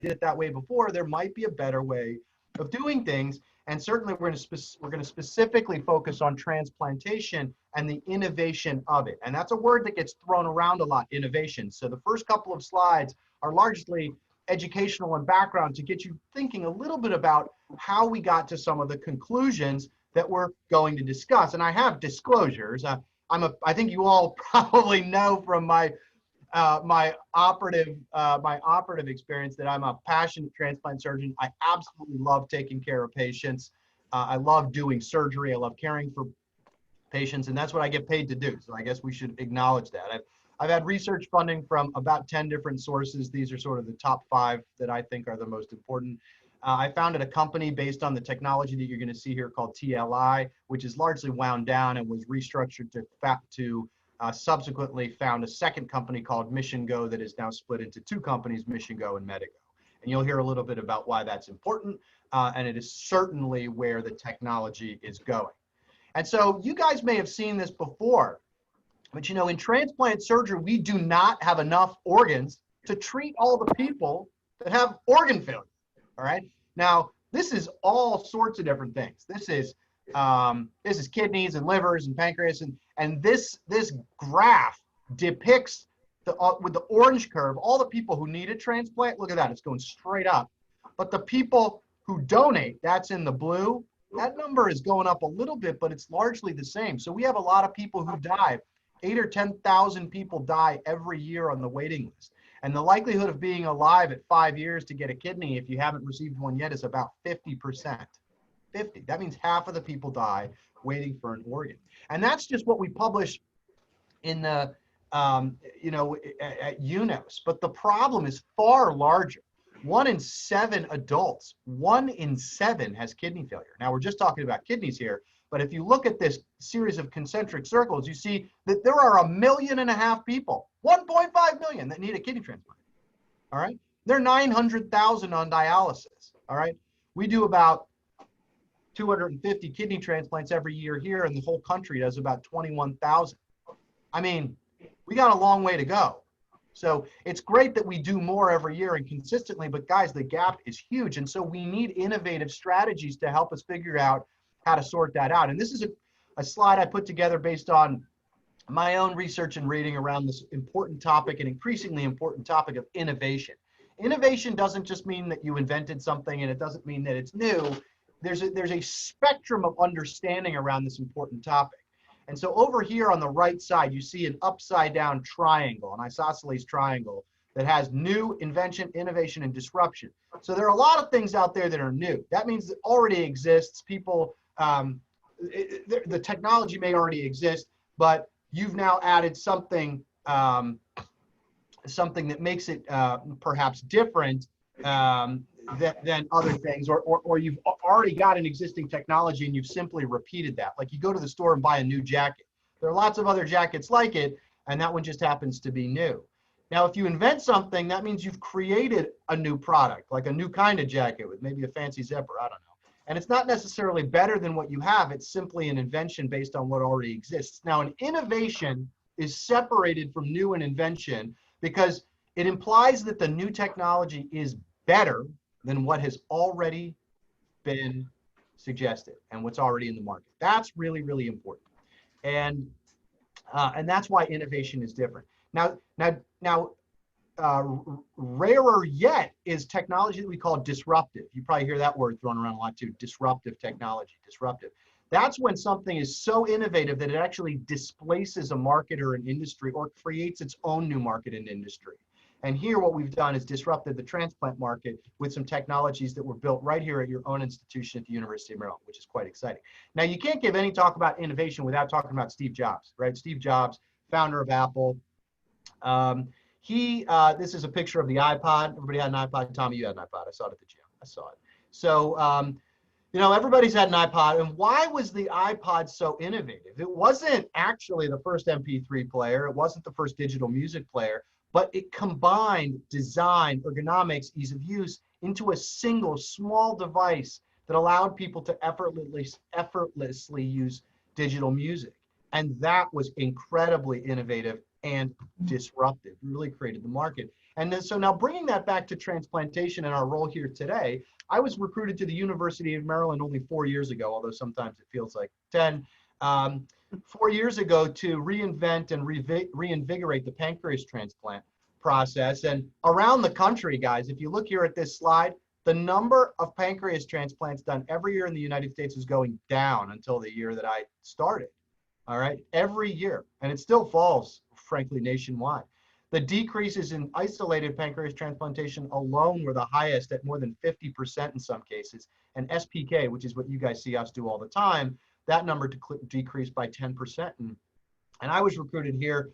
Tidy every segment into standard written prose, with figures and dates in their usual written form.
did it that way before. There might be a better way of doing things. And certainly we're going to specifically focus on transplantation and the innovation of it. And that's a word that gets thrown around a lot, innovation. So the first couple of slides are largely educational and background to get you thinking a little bit about how we got to some of the conclusions that we're going to discuss. And I have disclosures. I think you all probably know from my my operative experience that I'm a passionate transplant surgeon. I absolutely love taking care of patients. I love doing surgery. I love caring for patients, and that's what I get paid to do. So I guess we should acknowledge that. I've had research funding from about 10 different sources. These are sort of the top 5 that I think are the most important. I founded a company based on the technology that you're going to see here called TLI, which is largely wound down and was restructured to subsequently found a second company called Mission Go that is now split into 2 companies, Mission Go and Medigo. And you'll hear a little bit about why that's important, and it is certainly where the technology is going. And so you guys may have seen this before, but you know, in transplant surgery, we do not have enough organs to treat all the people that have organ failure, all right? Now, this is all sorts of different things. This is kidneys and livers and pancreas, and this graph depicts with the orange curve all the people who need a transplant. Look at that, it's going straight up. But the people who donate, that's in the blue. That number is going up a little bit, but it's largely the same. So we have a lot of people who die. 8,000 or 10,000 people die every year on the waiting list. And the likelihood of being alive at 5 years to get a kidney if you haven't received one yet is about 50%. 50. That means half of the people die waiting for an organ. And that's just what we publish in the, at UNOS. But the problem is far larger. 1 in 7 adults, 1 in 7 has kidney failure. Now we're just talking about kidneys here, but if you look at this series of concentric circles, you see that there are 1.5 million people, 1.5 million that need a kidney transplant. All right. There are 900,000 on dialysis. All right. We do about 250 kidney transplants every year here, and the whole country does about 21,000. I mean, we got a long way to go. So it's great that we do more every year and consistently, but guys, the gap is huge. And so we need innovative strategies to help us figure out how to sort that out. And this is a slide I put together based on my own research and reading around this important topic, an increasingly important topic of innovation. Innovation doesn't just mean that you invented something, and it doesn't mean that it's new. There's a spectrum of understanding around this important topic. And so over here on the right side, you see an upside down triangle, an isosceles triangle that has new, invention, innovation, and disruption. So there are a lot of things out there that are new. That means it already exists. People, the technology may already exist, but you've now added something, something that makes it perhaps different than other things, or you've already got an existing technology and you've simply repeated that. Like you go to the store and buy a new jacket. There are lots of other jackets like it, and that one just happens to be new. Now, if you invent something, that means you've created a new product, like a new kind of jacket with maybe a fancy zipper, I don't know. And it's not necessarily better than what you have, it's simply an invention based on what already exists. Now, an innovation is separated from new and invention because it implies that the new technology is better than what has already been suggested and what's already in the market. That's really, really important. And that's why innovation is different. Now, rarer yet is technology that we call disruptive. You probably hear that word thrown around a lot too, disruptive technology, disruptive. That's when something is so innovative that it actually displaces a market or an industry or creates its own new market and industry. And here what we've done is disrupted the transplant market with some technologies that were built right here at your own institution at the University of Maryland, which is quite exciting. Now, you can't give any talk about innovation without talking about Steve Jobs, right? Steve Jobs, founder of Apple. This is a picture of the iPod. Everybody had an iPod. Tommy, you had an iPod. I saw it at the gym. I saw it. So, everybody's had an iPod. And why was the iPod so innovative? It wasn't actually the first MP3 player. It wasn't the first digital music player. But it combined design, ergonomics, ease of use into a single small device that allowed people to effortlessly use digital music. And that was incredibly innovative and disruptive. It really created the market. And then, so now bringing that back to transplantation and our role here today, I was recruited to the University of Maryland only 4 years ago, although sometimes it feels like 10. 4 years ago to reinvent and reinvigorate the pancreas transplant process. And around the country, guys, if you look here at this slide, the number of pancreas transplants done every year in the United States is going down until the year that I started. All right, every year. And it still falls, frankly, nationwide. The decreases in isolated pancreas transplantation alone were the highest at more than 50% in some cases. And SPK, which is what you guys see us do all the time, that number decreased by 10%. And I was recruited here,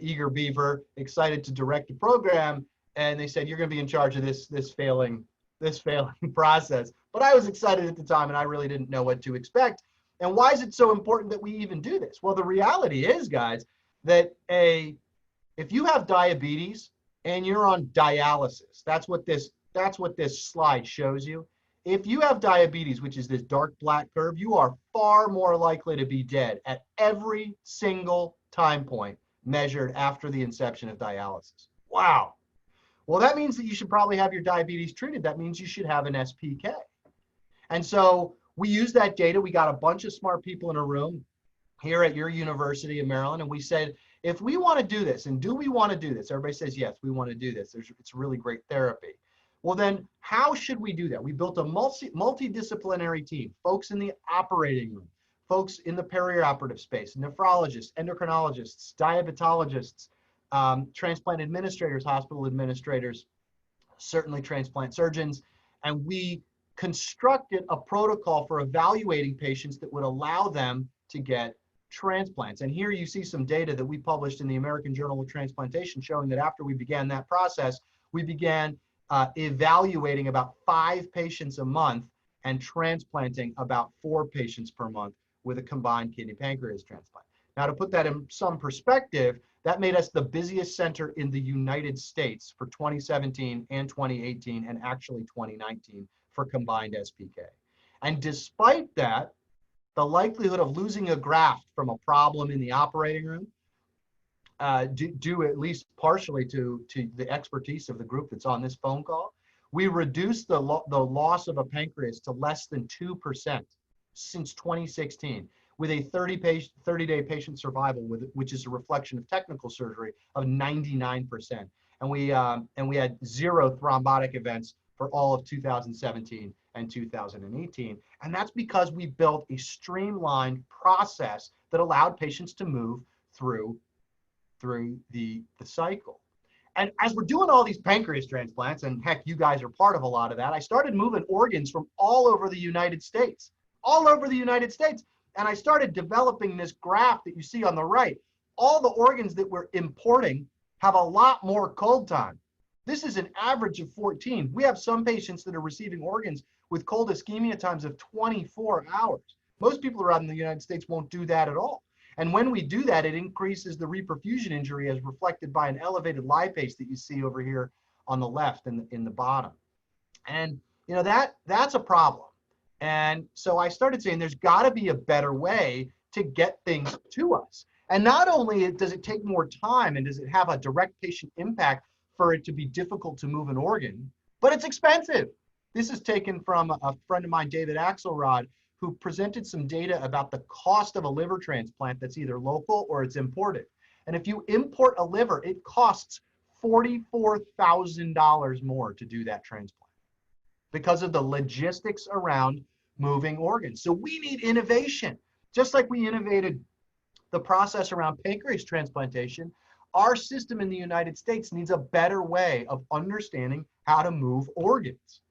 eager beaver, excited to direct the program. And they said, you're going to be in charge of this failing process. But I was excited at the time, and I really didn't know what to expect. And why is it so important that we even do this? Well, the reality is, guys, that if you have diabetes and you're on dialysis, that's what this slide shows you. If you have diabetes, which is this dark black curve, you are far more likely to be dead at every single time point measured after the inception of dialysis. Wow. Well, that means that you should probably have your diabetes treated. That means you should have an SPK. And so we used that data. We got a bunch of smart people in a room here at your University of Maryland, and we said, if we want to do this, and do we want to do this? Everybody says, yes, we want to do this. It's really great therapy. Well, then how should we do that? We built a multidisciplinary team, folks in the operating room, folks in the perioperative space, nephrologists, endocrinologists, diabetologists, transplant administrators, hospital administrators, certainly transplant surgeons. And we constructed a protocol for evaluating patients that would allow them to get transplants. And here you see some data that we published in the American Journal of Transplantation showing that after we began that process, we began evaluating about 5 patients a month and transplanting about 4 patients per month with a combined kidney pancreas transplant. Now, to put that in some perspective, that made us the busiest center in the United States for 2017 and 2018 and actually 2019 for combined SPK. And despite that, the likelihood of losing a graft from a problem in the operating room, due at least partially to the expertise of the group that's on this phone call, we reduced the loss of a pancreas to less than 2% since 2016, with a 30-day patient survival, which is a reflection of technical surgery, of 99%. And we had 0 thrombotic events for all of 2017 and 2018. And that's because we built a streamlined process that allowed patients to move through the cycle. And as we're doing all these pancreas transplants, and heck, you guys are part of a lot of that, I started moving organs from all over the United States, And I started developing this graph that you see on the right. All the organs that we're importing have a lot more cold time. This is an average of 14. We have some patients that are receiving organs with cold ischemia times of 24 hours. Most people around in the United States won't do that at all. And when we do that, it increases the reperfusion injury as reflected by an elevated lipase that you see over here on the left in the bottom. And you know, that's a problem. And so I started saying there's got to be a better way to get things to us. And not only does it take more time and does it have a direct patient impact for it to be difficult to move an organ, but it's expensive. This is taken from a friend of mine, David Axelrod, who presented some data about the cost of a liver transplant that's either local or it's imported. And if you import a liver, it costs $44,000 more to do that transplant because of the logistics around moving organs. So we need innovation. Just like we innovated the process around pancreas transplantation, our system in the United States needs a better way of understanding how to move organs.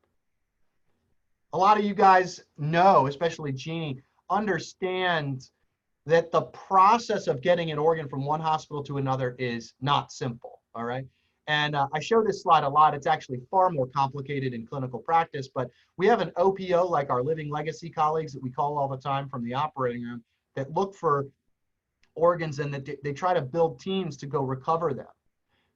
A lot of you guys know, especially Jeannie, understand that the process of getting an organ from one hospital to another is not simple, all right? And I show this slide a lot. It's actually far more complicated in clinical practice, but we have an OPO, like our living legacy colleagues that we call all the time from the operating room, that look for organs and that they try to build teams to go recover them.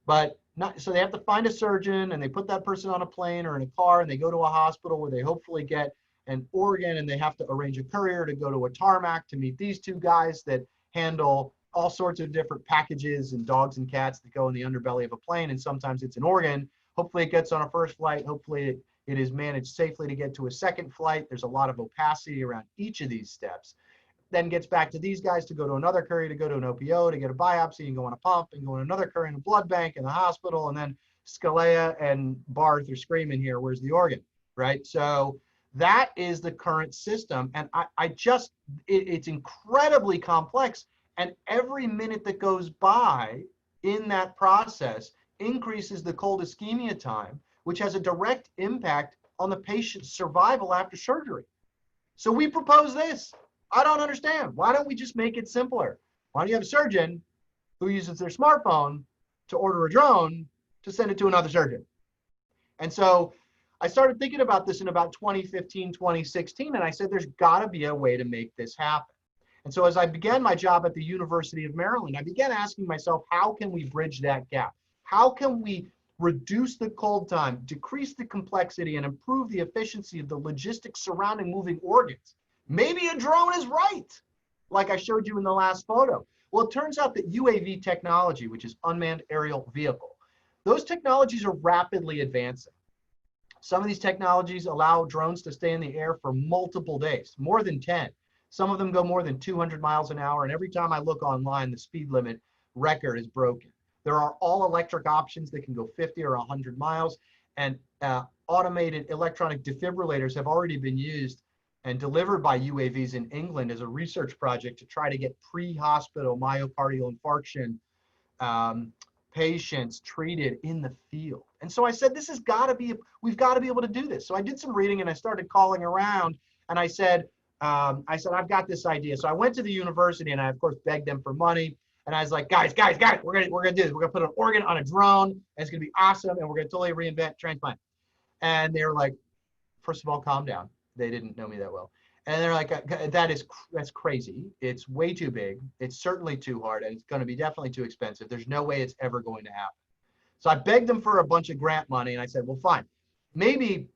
But so they have to find a surgeon and they put that person on a plane or in a car and they go to a hospital where they hopefully get an organ, and they have to arrange a courier to go to a tarmac to meet these 2 guys that handle all sorts of different packages and dogs and cats that go in the underbelly of a plane, and sometimes it's an organ. Hopefully it gets on a first flight. Hopefully it is managed safely to get to a second flight. There's a lot of opacity around each of these steps. Then gets back to these guys to go to another courier, to go to an OPO, to get a biopsy and go on a pump and go in another courier in a blood bank in the hospital. And then Scalea and Barth are screaming here, where's the organ, right? So that is the current system. And it's incredibly complex. And every minute that goes by in that process increases the cold ischemia time, which has a direct impact on the patient's survival after surgery. So we propose this. I don't understand. Why don't we just make it simpler? Why don't you have a surgeon who uses their smartphone to order a drone to send it to another surgeon? And so I started thinking about this in about 2015, 2016, and I said, there's got to be a way to make this happen. And so as I began my job at the University of Maryland, I began asking myself, how can we bridge that gap? How can we reduce the cold time, decrease the complexity, and improve the efficiency of the logistics surrounding moving organs? Maybe a drone is right, like I showed you in the last photo. Well, it turns out that UAV technology, which is unmanned aerial vehicle, those technologies are rapidly advancing. Some of these technologies allow drones to stay in the air for multiple days, more than 10. Some of them go more than 200 miles an hour, and every time I look online, the speed limit record is broken. There are all electric options that can go 50 or 100 miles, and automated electronic defibrillators have already been used and delivered by UAVs in England as a research project to try to get pre-hospital myocardial infarction patients treated in the field. And so I said, we've got to be able to do this. So I did some reading and I started calling around, and I said, I've got this idea. So I went to the university and I of course begged them for money. And I was like, guys, we're gonna do this. We're gonna put an organ on a drone, and it's gonna be awesome, and we're gonna totally reinvent transplant. And they were like, first of all, calm down. They didn't know me that well. And they're like, that's crazy. It's way too big. It's certainly too hard, and it's going to be definitely too expensive. There's no way it's ever going to happen. So I begged them for a bunch of grant money, and I said, well, fine. Maybe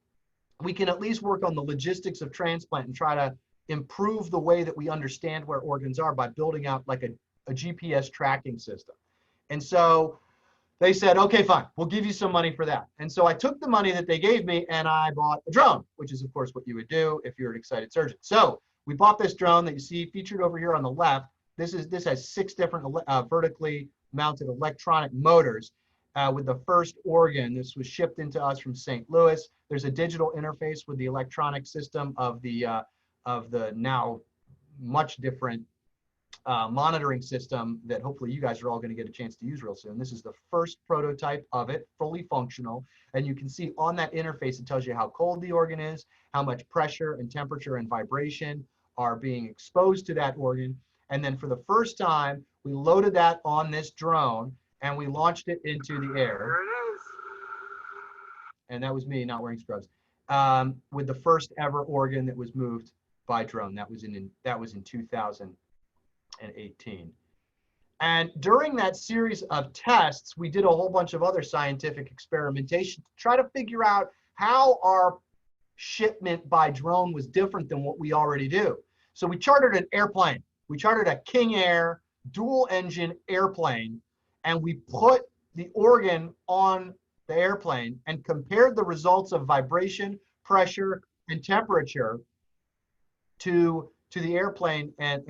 we can at least work on the logistics of transplant and try to improve the way that we understand where organs are by building out like a GPS tracking system. And so they said, okay, fine, we'll give you some money for that. And so I took the money that they gave me and I bought a drone, which is of course what you would do if you're an excited surgeon. So we bought this drone that you see featured over here on the left. This has 6 different vertically mounted electronic motors with the first organ. This was shipped into us from St. Louis. There's a digital interface with the electronic system of the now much different monitoring system that hopefully you guys are all going to get a chance to use real soon. This is the first prototype of it, fully functional. And you can see on that interface, it tells you how cold the organ is, how much pressure and temperature and vibration are being exposed to that organ. And then for the first time, we loaded that on this drone and we launched it into the air. There it is. And that was me not wearing scrubs. With the first ever organ that was moved by drone. That was in 2018. And during that series of tests, we did a whole bunch of other scientific experimentation to try to figure out how our shipment by drone was different than what we already do. So we chartered an airplane. We chartered a King Air dual engine airplane, and we put the organ on the airplane and compared the results of vibration, pressure, and temperature to the airplane and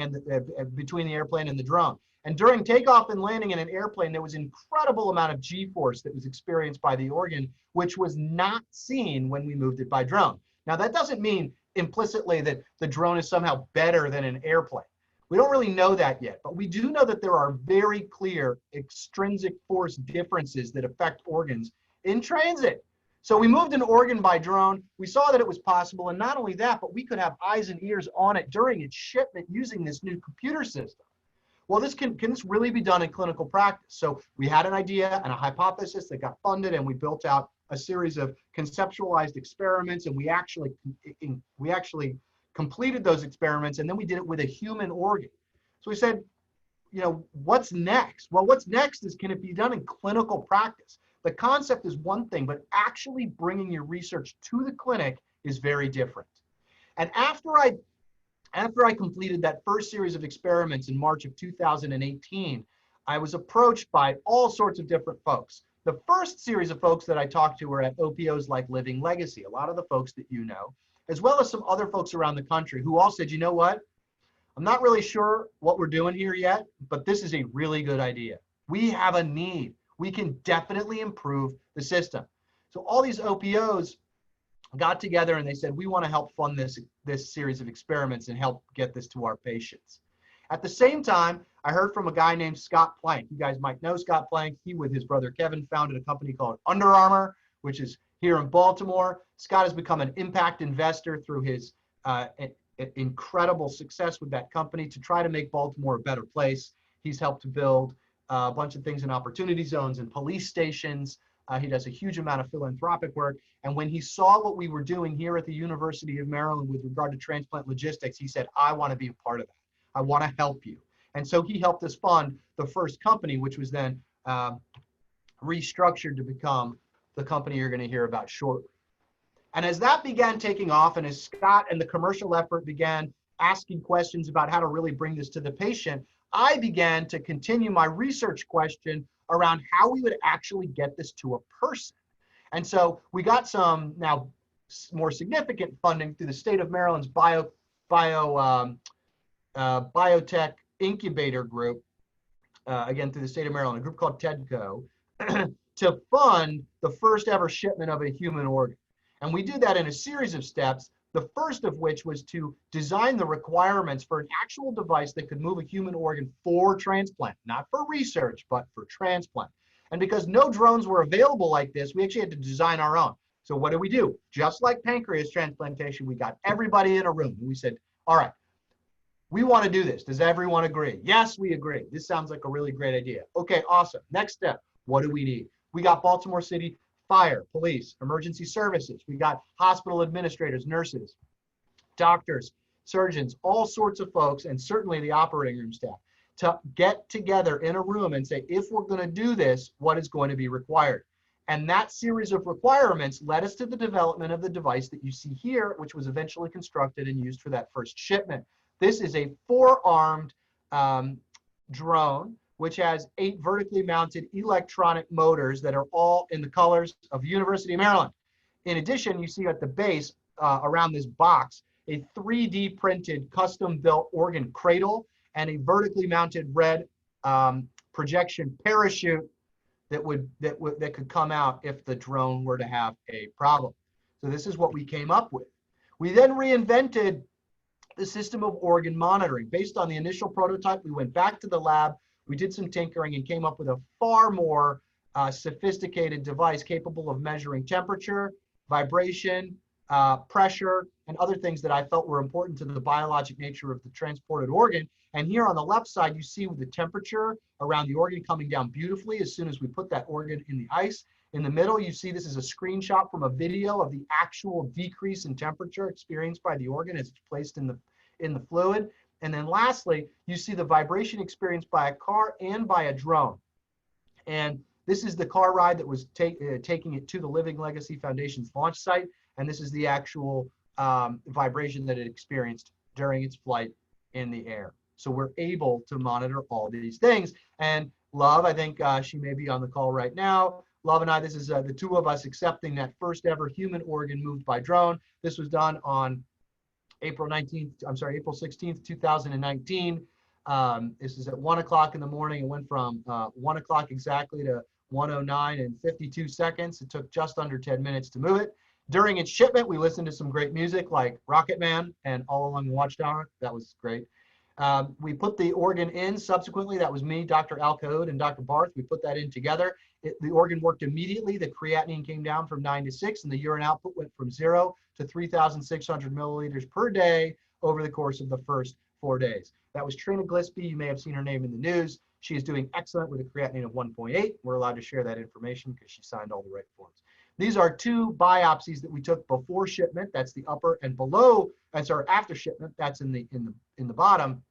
between the airplane and the drone. And during takeoff and landing in an airplane, there was an incredible amount of G-force that was experienced by the organ, which was not seen when we moved it by drone. Now, that doesn't mean implicitly that the drone is somehow better than an airplane. We don't really know that yet, but we do know that there are very clear extrinsic force differences that affect organs in transit. So we moved an organ by drone. We saw that it was possible, and not only that, but we could have eyes and ears on it during its shipment using this new computer system. Well, can this really be done in clinical practice? So we had an idea and a hypothesis that got funded, and we built out a series of conceptualized experiments, and we actually completed those experiments, and then we did it with a human organ. So we said, what's next? Well, what's next is, can it be done in clinical practice? The concept is one thing, but actually bringing your research to the clinic is very different. And after I After I completed that first series of experiments in March of 2018, I was approached by all sorts of different folks. The first series of folks that I talked to were at OPOs like Living Legacy, a lot of the folks that you know, as well as some other folks around the country who all said, you know what? I'm not really sure what we're doing here yet, but this is a really good idea. We have a need. We can definitely improve the system. So all these OPOs got together and they said, we want to help fund this series of experiments and help get this to our patients. At the same time, I heard from a guy named Scott Plank. You guys might know Scott Plank. He, with his brother Kevin, founded a company called Under Armour, which is here in Baltimore. Scott has become an impact investor through his incredible success with that company to try to make Baltimore a better place. He's helped to build a bunch of things in opportunity zones and police stations. He does a huge amount of philanthropic work. And when he saw what we were doing here at the University of Maryland with regard to transplant logistics, he said, I want to be a part of that. I want to help you. And so he helped us fund the first company, which was then restructured to become the company you're going to hear about shortly. And as that began taking off, and as Scott and the commercial effort began asking questions about how to really bring this to the patient, I began to continue my research question around how we would actually get this to a person. And so we got some now more significant funding through the state of Maryland's biotech incubator group, again, through the state of Maryland, a group called TEDCO, to fund the first ever shipment of a human organ. And we did that in a series of steps, the first of which was to design the requirements for an actual device that could move a human organ for transplant, not for research, but for transplant. And because no drones were available like this, we actually had to design our own. So what did we do? Just like pancreas transplantation, we got everybody in a room and we said, all right, we want to do this. Does everyone agree? Yes, we agree. This sounds like a really great idea. Okay, awesome. Next step, what do we need? We got Baltimore City Fire, police, emergency services. We got hospital administrators, nurses, doctors, surgeons, all sorts of folks, and certainly the operating room staff to get together in a room and say, if we're going to do this, what is going to be required? And that series of requirements led us to the development of the device that you see here, which was eventually constructed and used for that first shipment. This is a 4-armed drone, which has 8 vertically mounted electronic motors that are all in the colors of the University of Maryland. In addition, you see at the base around this box, a 3D printed custom built organ cradle and a vertically mounted red projection parachute that could come out if the drone were to have a problem. So this is what we came up with. We then reinvented the system of organ monitoring. Based on the initial prototype, we went back to the lab, we did some tinkering and came up with a far more sophisticated device capable of measuring temperature, vibration, pressure, and other things that I felt were important to the biologic nature of the transported organ. And here on the left side, you see with the temperature around the organ coming down beautifully as soon as we put that organ in the ice. In the middle, you see this is a screenshot from a video of the actual decrease in temperature experienced by the organ as it's placed in the fluid. And then lastly, you see the vibration experienced by a car and by a drone. And this is the car ride that was taking it to the Living Legacy Foundation's launch site. And this is the actual vibration that it experienced during its flight in the air. So we're able to monitor all these things. And Love, I think she may be on the call right now. Love and I, this is the two of us accepting that first ever human organ moved by drone. This was done on April 16th, 2019. This is at 1 o'clock in the morning. It went from 1 o'clock exactly to 1:09 and 52 seconds. It took just under 10 minutes to move it. During its shipment, we listened to some great music like Rocket Man and All Along the Watchtower. That was great. We put the organ in subsequently. That was me, Dr. Al Cahode, and Dr. Barth. We put that in together. The organ worked immediately. The creatinine came down from 9 to 6, and the urine output went from 0 to 3,600 milliliters per day over the course of the first 4 days. That was Trina Gillespie. You may have seen her name in the news. She is doing excellent with a creatinine of 1.8. We're allowed to share that information because she signed all the right forms. These are 2 biopsies that we took before shipment. That's the upper, and below, sorry, after shipment. That's in the bottom.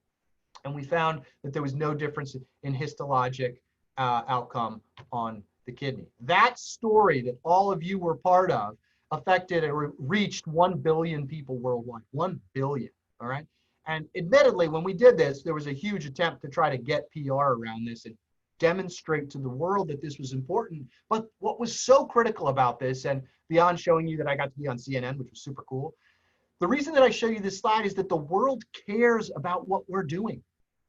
And we found that there was no difference in histologic outcome on the kidney. That story that all of you were part of affected or reached 1 billion people worldwide. 1 billion, all right? And admittedly, when we did this, there was a huge attempt to try to get PR around this and demonstrate to the world that this was important. But what was so critical about this, and beyond showing you that I got to be on CNN, which was super cool, the reason that I show you this slide is that the world cares about what we're doing.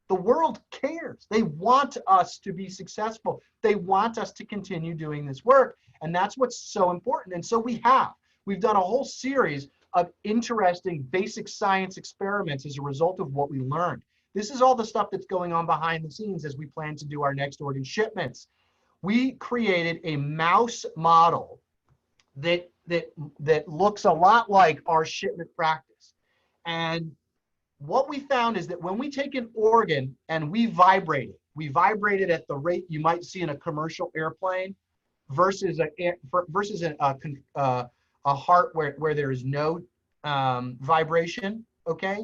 The world cares. They want us to be successful. They want us to continue doing this work. And that's what's so important. And so we've done a whole series of interesting basic science experiments as a result of what we learned. This is all the stuff that's going on behind the scenes as we plan to do our next organ shipments. We created a mouse model that looks a lot like our shipment practice. And what we found is that when we take an organ and we vibrate it at the rate you might see in a commercial airplane versus a heart where there is no vibration, okay?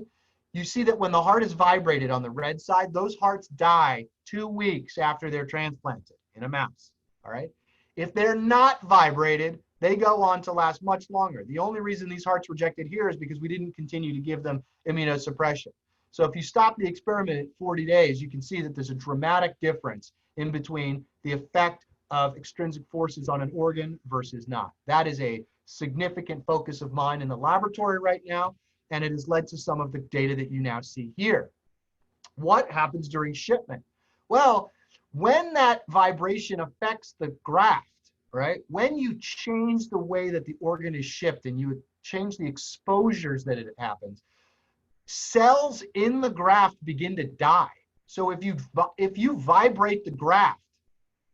You see that when the heart is vibrated on the red side, those hearts die 2 weeks after they're transplanted in a mouse, all right? If they're not vibrated, they go on to last much longer. The only reason these hearts rejected here is because we didn't continue to give them immunosuppression. So if you stop the experiment at 40 days, you can see that there's a dramatic difference in between the effect of extrinsic forces on an organ versus not. That is a significant focus of mine in the laboratory right now, and it has led to some of the data that you now see here. What happens during shipment? Well, when that vibration affects the graft, right? When you change the way that the organ is shipped and you change the exposures that it happens, cells in the graft begin to die. So if you vibrate the graft,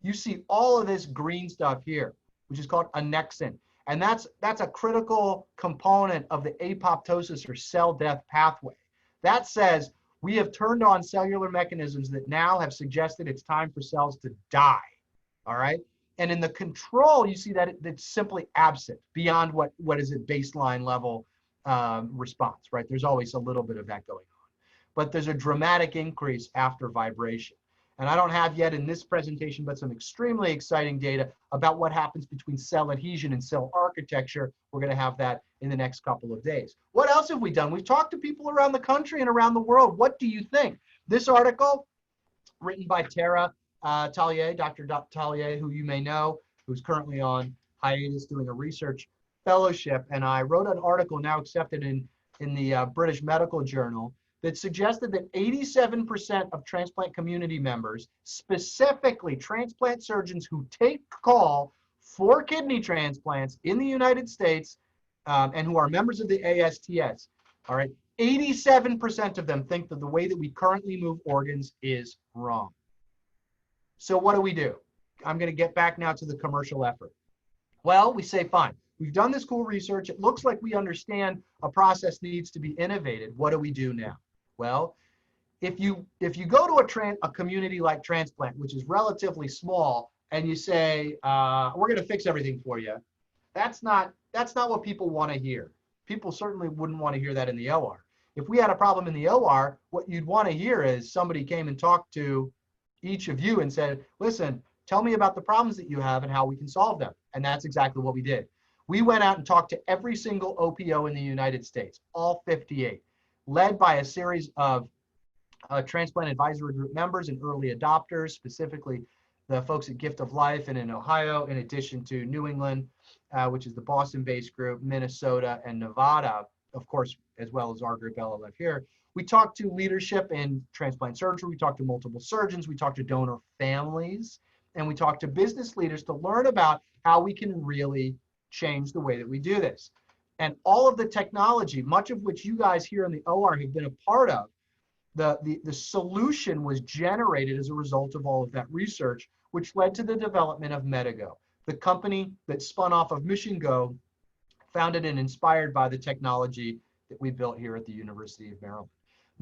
you see all of this green stuff here, which is called annexin. And that's a critical component of the apoptosis or cell death pathway. That says we have turned on cellular mechanisms that now have suggested it's time for cells to die, all right? And in the control, you see that it's simply absent beyond what is a baseline level response, right? There's always a little bit of that going on. But there's a dramatic increase after vibration. And I don't have yet in this presentation, but some extremely exciting data about what happens between cell adhesion and cell architecture. We're going to have that in the next couple of days. What else have we done? We've talked to people around the country and around the world. What do you think? This article, written by Tara Tallier, Dr. Tallier, who you may know, who's currently on hiatus doing a research fellowship. And I wrote an article now accepted in the British Medical Journal that suggested that 87% of transplant community members, specifically transplant surgeons who take call for kidney transplants in the United States and who are members of the ASTS, all right, 87% of them think that the way that we currently move organs is wrong. So what do? I'm going to get back now to the commercial effort. Well, we say, fine, we've done this cool research. It looks like we understand a process needs to be innovated. What do we do now? Well, if you go to a community like Transplant, which is relatively small, and you say, we're going to fix everything for you, that's not what people want to hear. People certainly wouldn't want to hear that in the OR. If we had a problem in the OR, what you'd want to hear is somebody came and talked to each of you and said, listen, tell me about the problems that you have and how we can solve them. And that's exactly what we did. We went out and talked to every single OPO in the United States, all 58, led by a series of transplant advisory group members and early adopters, specifically the folks at Gift of Life and in Ohio, in addition to New England, which is the Boston-based group, Minnesota, and Nevada, of course, as well as our group LLF here. We talked to leadership in transplant surgery. We talked to multiple surgeons. We talked to donor families. And we talked to business leaders to learn about how we can really change the way that we do this. And all of the technology, much of which you guys here in the OR have been a part of, the solution was generated as a result of all of that research, which led to the development of Medigo, the company that spun off of Mission Go, founded and inspired by the technology that we built here at the University of Maryland.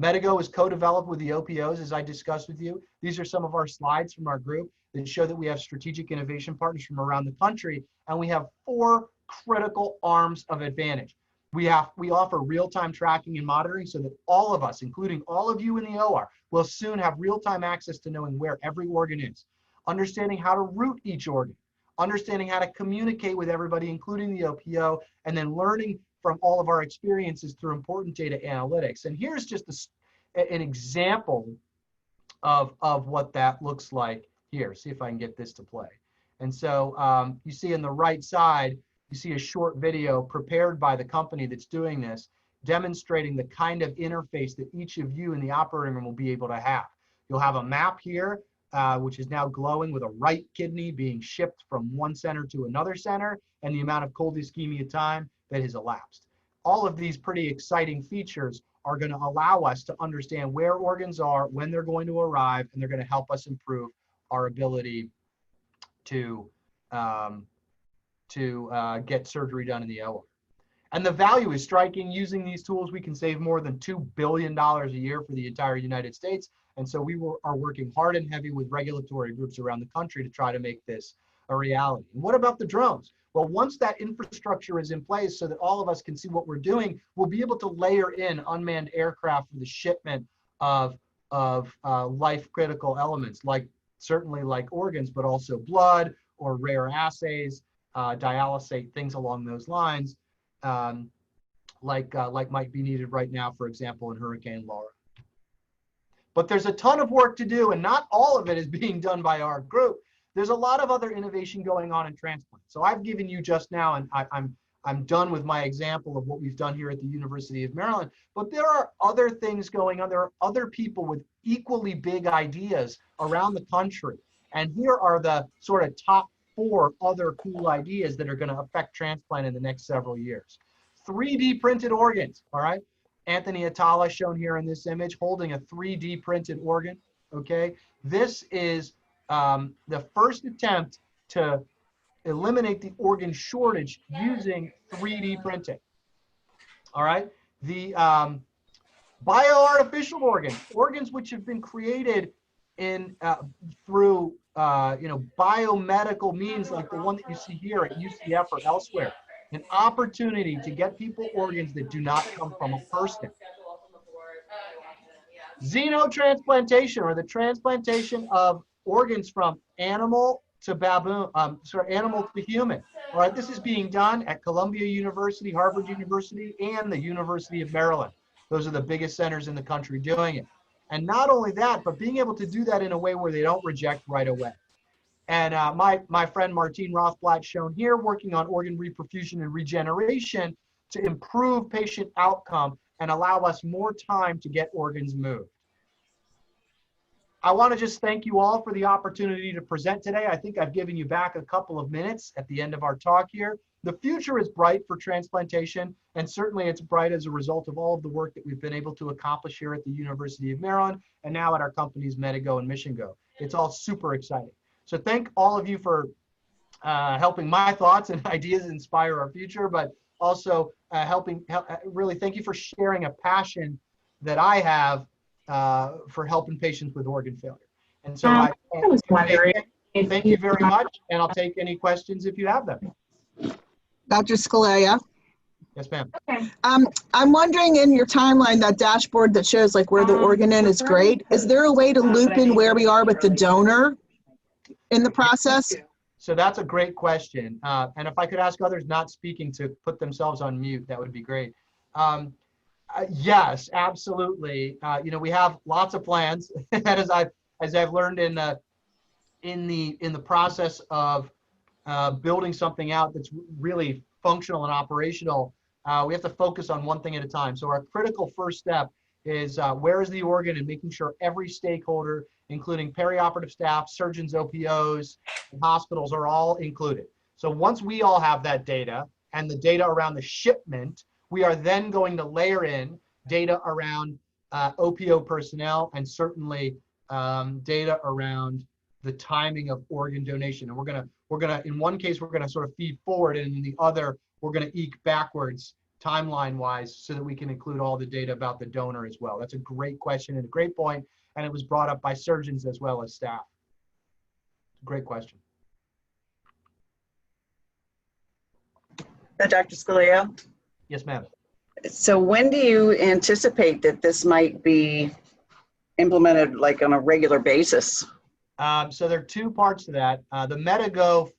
Medigo is co-developed with the OPOs, as I discussed with you. These are some of our slides from our group that show that we have strategic innovation partners from around the country, and we have 4 critical arms of advantage. We offer real-time tracking and monitoring so that all of us, including all of you in the OR, will soon have real-time access to knowing where every organ is, understanding how to route each organ, understanding how to communicate with everybody, including the OPO, and then learning from all of our experiences through important data analytics. And here's just an example of what that looks like here. See if I can get this to play. And so you see on the right side, you see a short video prepared by the company that's doing this, demonstrating the kind of interface that each of you in the operating room will be able to have. You'll have a map here, which is now glowing with a right kidney being shipped from one center to another center, and the amount of cold ischemia time that has elapsed. All of these pretty exciting features are going to allow us to understand where organs are, when they're going to arrive, and they're going to help us improve our ability to get surgery done in the OR. And the value is striking. Using these tools, we can save more than $2 billion a year for the entire United States. And so we are working hard and heavy with regulatory groups around the country to try to make this a reality. And what about the drones? Well, once that infrastructure is in place so that all of us can see what we're doing, we'll be able to layer in unmanned aircraft for the shipment of life-critical elements, certainly like organs, but also blood or rare assays, dialysate, things along those lines, like might be needed right now, for example, in Hurricane Laura. But there's a ton of work to do, and not all of it is being done by our group. There's a lot of other innovation going on in transplant. So I've given you just now, and I'm done with my example of what we've done here at the University of Maryland, but there are other things going on. There are other people with equally big ideas around the country. And here are the sort of top 4 other cool ideas that are going to affect transplant in the next several years. 3D printed organs, all right? Anthony Atala, shown here in this image, holding a 3D printed organ, okay? This is the first attempt to eliminate the organ shortage using 3D printing, all right? The bioartificial organs which have been created through biomedical means like the one that you see here at UCF or elsewhere, an opportunity to get people organs that do not come from a person. Xenotransplantation, or the transplantation of organs from animal to baboon, animal to human. All right, this is being done at Columbia University, Harvard University, and the University of Maryland. Those are the biggest centers in the country doing it. And not only that, but being able to do that in a way where they don't reject right away. And my friend Martine Rothblatt, shown here, working on organ reperfusion and regeneration to improve patient outcome and allow us more time to get organs moved. I want to just thank you all for the opportunity to present today. I think I've given you back a couple of minutes at the end of our talk here. The future is bright for transplantation, and certainly it's bright as a result of all of the work that we've been able to accomplish here at the University of Maryland and now at our companies Medigo and MissionGo. It's all super exciting. So thank all of you for helping my thoughts and ideas inspire our future, but also really thank you for sharing a passion that I have for helping patients with organ failure. And so I was wondering, thank you very much, and I'll take any questions if you have them. Dr. Scalea. Yes, ma'am. Okay. I'm wondering, in your timeline, that dashboard that shows like where the organ is great, is there a way to loop in where we are with the donor in the process? So that's a great question. And if I could ask others not speaking to put themselves on mute, that would be great. Yes, absolutely. We have lots of plans, and as I've learned in the process of building something out that's really functional and operational, we have to focus on one thing at a time. So our critical first step is where is the organ, and making sure every stakeholder, including perioperative staff, surgeons, OPOs, and hospitals, are all included. So once we all have that data and the data around the shipment, we are then going to layer in data around OPO personnel, and certainly data around the timing of organ donation. And we're gonna in one case, we're gonna sort of feed forward, and in the other, we're gonna eke backwards timeline-wise so that we can include all the data about the donor as well. That's a great question and a great point, and it was brought up by surgeons as well as staff. Great question. Dr. Scalea? Yes, ma'am. So when do you anticipate that this might be implemented like on a regular basis? So there are 2 parts to that. The Medigo,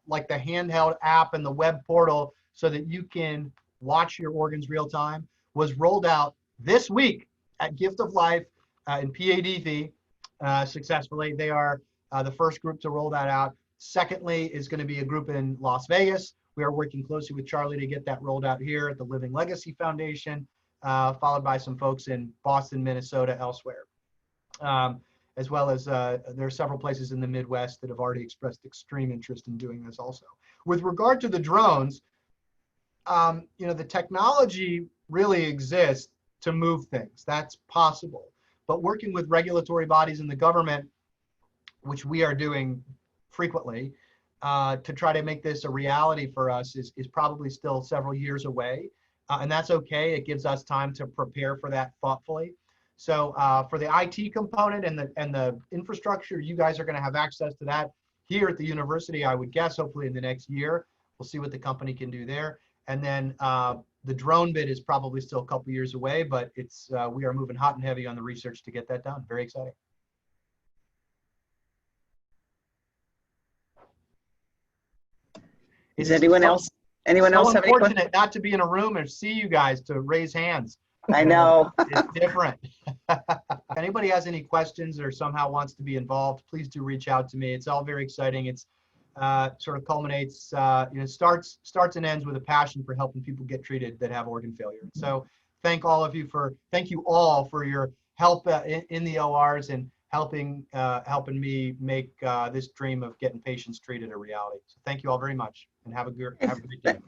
like the handheld app and the web portal, so that you can watch your organs real time, was rolled out this week at Gift of Life in PADV successfully. They are the first group to roll that out. Secondly is going to be a group in Las Vegas. We are working closely with Charlie to get that rolled out here at the Living Legacy Foundation, followed by some folks in Boston, Minnesota, elsewhere. As well as there are several places in the Midwest that have already expressed extreme interest in doing this also. With regard to the drones, the technology really exists to move things. That's possible. But working with regulatory bodies in the government, which we are doing frequently, to try to make this a reality for us is probably still several years away. And that's okay. It gives us time to prepare for that thoughtfully. So for the IT component and the infrastructure, you guys are going to have access to that here at the university, I would guess, hopefully in the next year. We'll see what the company can do there. And then the drone bit is probably still a couple years away, but it's we are moving hot and heavy on the research to get that done. Very exciting. Is anyone else have any questions? Unfortunate not to be in a room and see you guys to raise hands. I know. It's different. If anybody has any questions or somehow wants to be involved, please do reach out to me. It's all very exciting. It's sort of culminates, starts and ends with a passion for helping people get treated that have organ failure. So thank you all for your help in the ORs and helping me make this dream of getting patients treated a reality. So thank you all very much and have a great day.